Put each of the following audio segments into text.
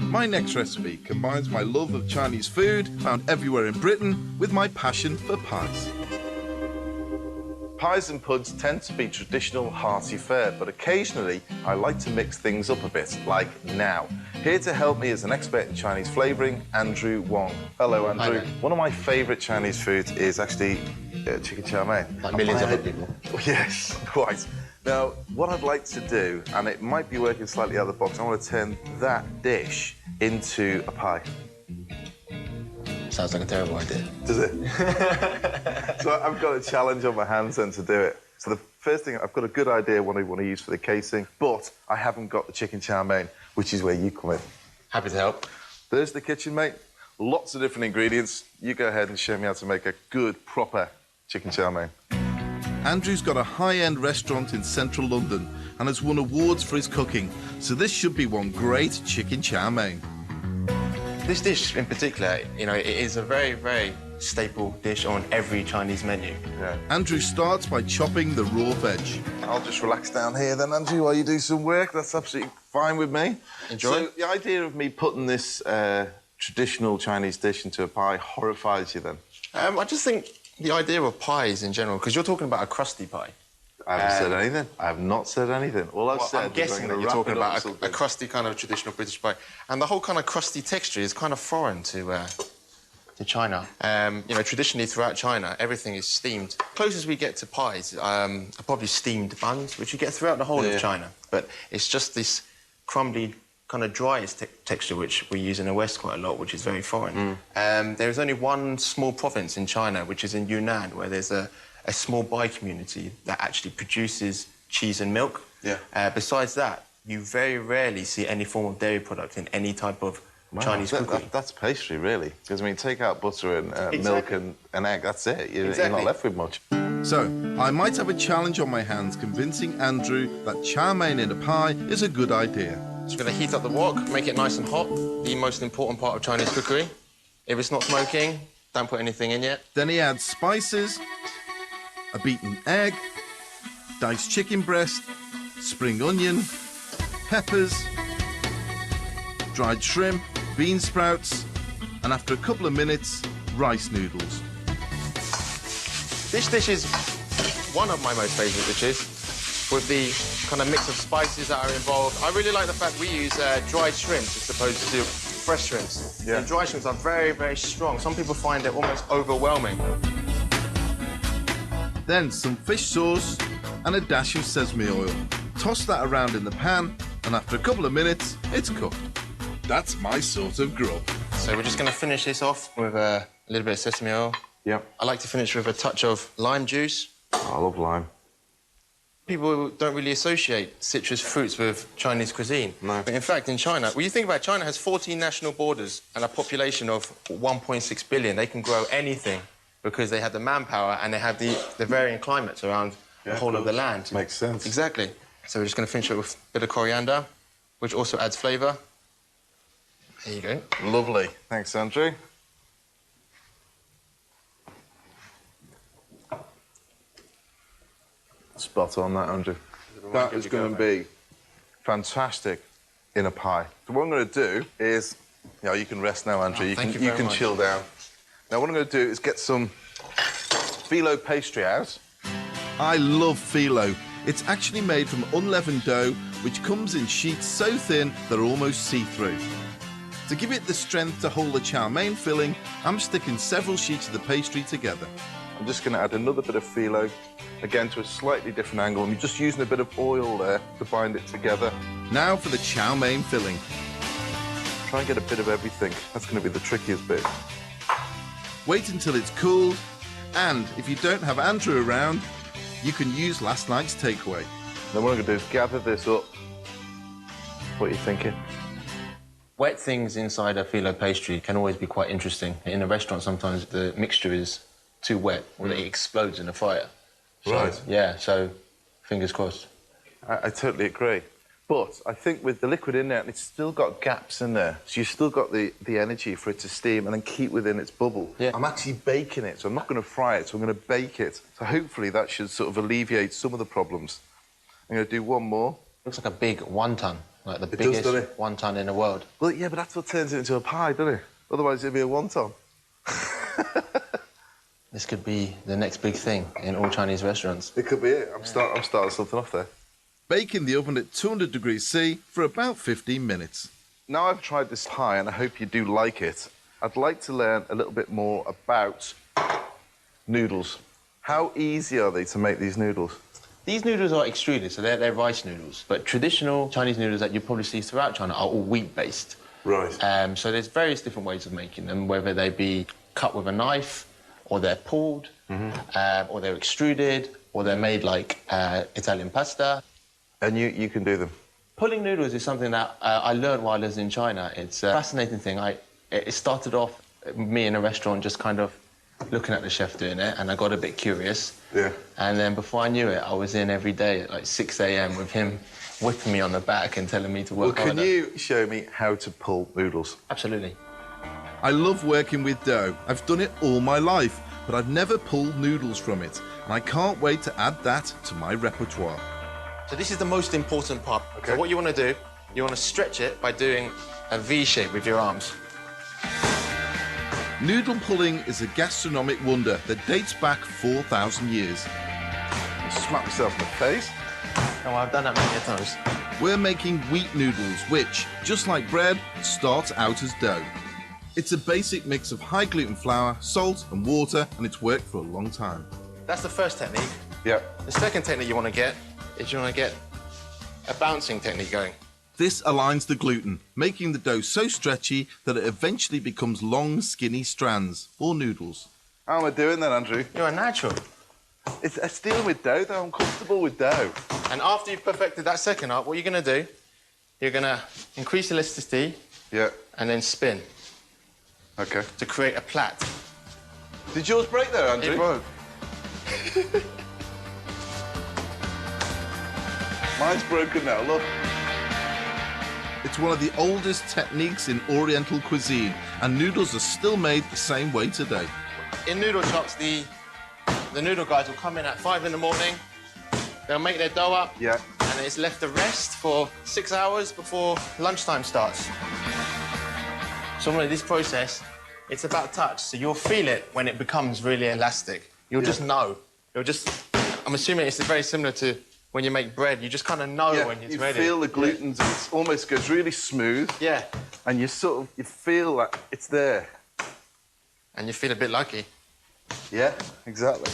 My next recipe combines my love of Chinese food, found everywhere in Britain, with my passion for pies. Pies and puds tend to be traditional hearty fare, but occasionally I like to mix things up a bit, like now. Here to help me is an expert in Chinese flavouring, Andrew Wong. Hello, Andrew. Hi, one of my favourite Chinese foods is actually chicken chow mein. Like millions of other people. Yes, quite. Now, what I'd like to do, and it might be working slightly out of the box, I want to turn that dish into a pie. Sounds like a terrible idea. Does it? So I've got a challenge on my hands then to do it. So the first thing, I've got a good idea what I want to use for the casing, but I haven't got the chicken chow mein, which is where you come in. Happy to help. There's the kitchen, mate. Lots of different ingredients. You go ahead and show me how to make a good, proper chicken chow mein. Andrew's got a high-end restaurant in central London and has won awards for his cooking, so this should be one great chicken chow mein. This dish in particular, you know, it is a very, very staple dish on every Chinese menu. Yeah. Andrew starts by chopping the raw veg. I'll just relax down here then, Andrew, while you do some work. That's absolutely fine with me. Enjoy. So the idea of me putting this traditional Chinese dish into a pie horrifies you then? I just think the idea of pies in general, because you're talking about a crusty pie. I haven't said anything. I have not said anything. All I've said I'm guessing is that you're talking about a crusty kind of traditional British pie. And the whole kind of crusty texture is kind of foreign to China. You know, traditionally throughout China, everything is steamed. Closest we get to pies are probably steamed buns, which you get throughout the whole of China. But it's just this crumbly, kind of driest texture, which we use in the West quite a lot, which is very foreign. There's only one small province in China, which is in Yunnan, where there's a small pie community that actually produces cheese and milk. Yeah. Besides that, you very rarely see any form of dairy product in any type of Chinese cookery. That's pastry, really. Because, I mean, take out butter and milk and an egg, that's it. You're not left with much. So, I might have a challenge on my hands convincing Andrew that chow mein in a pie is a good idea. So we're going to heat up the wok, make it nice and hot, the most important part of Chinese cookery. If it's not smoking, don't put anything in yet. Then he adds spices, a beaten egg, diced chicken breast, spring onion, peppers, dried shrimp, bean sprouts, and after a couple of minutes, rice noodles. This dish is one of my most favourite dishes, with the kind of mix of spices that are involved. I really like the fact we use dried shrimps as opposed to fresh shrimps. Yeah. And dry shrimps are very, very strong. Some people find it almost overwhelming. Then some fish sauce and a dash of sesame oil. Toss that around in the pan, and after a couple of minutes, it's cooked. That's my sort of grub. So we're just going to finish this off with a little bit of sesame oil. Yep. I like to finish with a touch of lime juice. Oh, I love lime. People don't really associate citrus fruits with Chinese cuisine. No. But in fact, in China, when you think about it, China has 14 national borders and a population of 1.6 billion. They can grow anything because they have the manpower and they have the varying climates around the whole of the land. Makes sense. Exactly. So we're just going to finish it with a bit of coriander, which also adds flavour. There you go. Lovely. Thanks, Andrew. Spot on that, Andrew. That is going to be fantastic in a pie. So what I'm going to do is, you know, you can rest now, Andrew. Oh, you can chill down. Now, what I'm going to do is get some phyllo pastry out. I love phyllo. It's actually made from unleavened dough, which comes in sheets so thin they're almost see-through. To give it the strength to hold the chow mein filling, I'm sticking several sheets of the pastry together. I'm just going to add another bit of phyllo, again to a slightly different angle. I'm just using a bit of oil there to bind it together. Now for the chow mein filling. Try and get a bit of everything. That's going to be the trickiest bit. Wait until it's cooled, and if you don't have Andrew around, you can use last night's takeaway. Then what I'm going to do is gather this up. What are you thinking? Wet things inside a phyllo pastry can always be quite interesting. In a restaurant, sometimes the mixture is too wet or it explodes in the fire. Right. So, yeah, so fingers crossed. I totally agree. But I think with the liquid in there, it's still got gaps in there. So you've still got the energy for it to steam and then keep within its bubble. Yeah. I'm actually baking it, so I'm not going to fry it, so I'm going to bake it. So hopefully that should sort of alleviate some of the problems. I'm going to do one more. Looks like a big wonton. Like the It does, biggest doesn't it? wonton in the world. Well, yeah, but that's what turns it into a pie, doesn't it? Otherwise, it'd be a wonton. This could be the next big thing in all Chinese restaurants. It could be it. I'm starting something off there. Bake in the oven at 200 degrees C for about 15 minutes. Now I've tried this pie, and I hope you do like it, I'd like to learn a little bit more about noodles. How easy are they to make these noodles? These noodles are extruded, so they're rice noodles. But traditional Chinese noodles that you probably see throughout China are all wheat-based. Right. So there's various different ways of making them, whether they be cut with a knife, or they're pulled, or they're extruded, or they're made like Italian pasta. And you can do them? Pulling noodles is something that I learned while I was in China. It's a fascinating thing. It started off me in a restaurant just kind of looking at the chef doing it, and I got a bit curious. Yeah. And then before I knew it, I was in every day at like 6 a.m. with him whipping me on the back and telling me to work harder. Well, can you show me how to pull noodles? Absolutely. I love working with dough. I've done it all my life, but I've never pulled noodles from it. And I can't wait to add that to my repertoire. So this is the most important part. Okay. So what you want to do, you want to stretch it by doing a V shape with your arms. Noodle pulling is a gastronomic wonder that dates back 4,000 years. I'll smack myself in the face. Oh, I've done that many times. We're making wheat noodles, which, just like bread, starts out as dough. It's a basic mix of high gluten flour, salt and water, and it's worked for a long time. That's the first technique. Yeah. The second technique you want to get is you want to get a bouncing technique going. This aligns the gluten, making the dough so stretchy that it eventually becomes long, skinny strands, or noodles. How am I doing then, Andrew? You're a natural. It's dealing with dough, though. I'm comfortable with dough. And after you've perfected that second art, what you're going to do, you're going to increase elasticity Yeah. and then spin Okay. to create a plait. Did yours break there, Andrew? It broke. Mine's broken now, look. It's one of the oldest techniques in Oriental cuisine, and noodles are still made the same way today. In noodle shops, the noodle guys will come in at 5 in the morning, they'll make their dough up, Yeah. and it's left to rest for 6 hours before lunchtime starts. So with this process, it's about touch, so you'll feel it when it becomes really elastic. You'll just know. I'm assuming it's very similar to when you make bread, you just kind of know when it's ready. You feel the glutens, and it almost goes really smooth. Yeah. And you feel like it's there. And you feel a bit lucky. Yeah, exactly.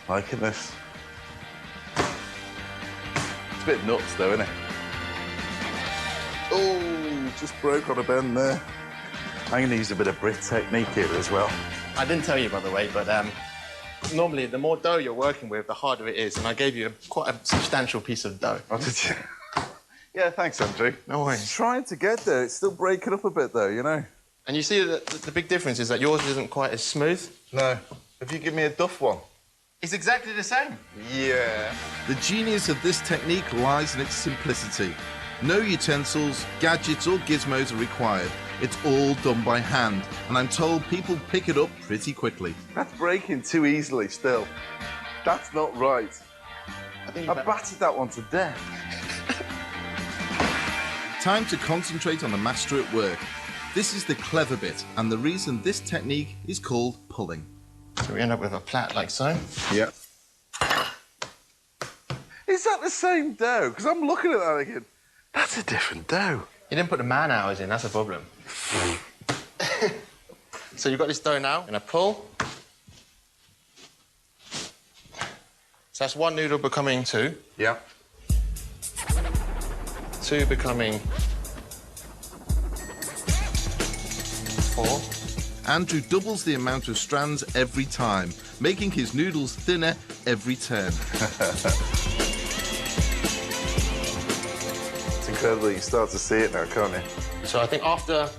Liking this. It's a bit nuts, though, isn't it? Oh, just broke on a bend there. I'm going to use a bit of Brit technique here as well. I didn't tell you, by the way, but normally the more dough you're working with, the harder it is. And I gave you quite a substantial piece of dough. Oh, did you? Yeah, thanks, Andrew. No worries. It's trying to get there. It's still breaking up a bit, though, you know? And you see that the big difference is that yours isn't quite as smooth. No. If you give me a duff one. It's exactly the same. Yeah. The genius of this technique lies in its simplicity. No utensils, gadgets or gizmos are required. It's all done by hand, and I'm told people pick it up pretty quickly. That's breaking too easily still. That's not right. I battered that one to death. Time to concentrate on the master at work. This is the clever bit, and the reason this technique is called pulling. So we end up with a plait like so. Yeah. Is that the same dough? Because I'm looking at that thinking, that's a different dough. You didn't put the man hours in, that's a problem. So you've got this dough now, and a pull. So that's one noodle becoming two. Yeah. Two becoming four. Andrew doubles the amount of strands every time, making his noodles thinner every turn. It's incredible. You start to see it now, can't you? So I think after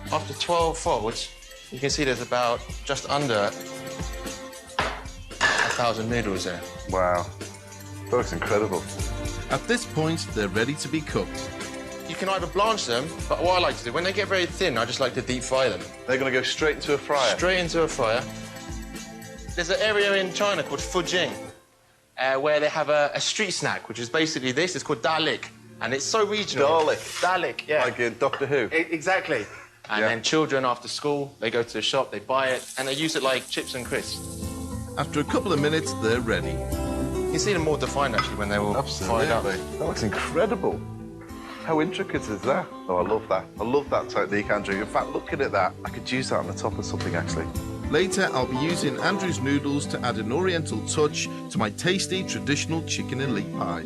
12 folds, you can see there's about just under 1,000 noodles there. Wow. That looks incredible. At this point, they're ready to be cooked. You can either blanch them, but what I like to do, when they get very thin, I just like to deep fry them. They're going to go straight into a fryer? Straight into a fryer. There's an area in China called Fujian, where they have a street snack, which is basically this. It's called da lik. And it's so regional. Dalek. Dalek, yeah. Like in Doctor Who. Exactly. And then children after school, they go to the shop, they buy it, and they use it like chips and crisps. After a couple of minutes, they're ready. You can see them more defined, actually, when they're all fried up. That looks incredible. How intricate is that? Oh, I love that. I love that technique, Andrew. In fact, looking at that, I could use that on the top of something, actually. Later, I'll be using Andrew's noodles to add an oriental touch to my tasty traditional chicken and leek pie.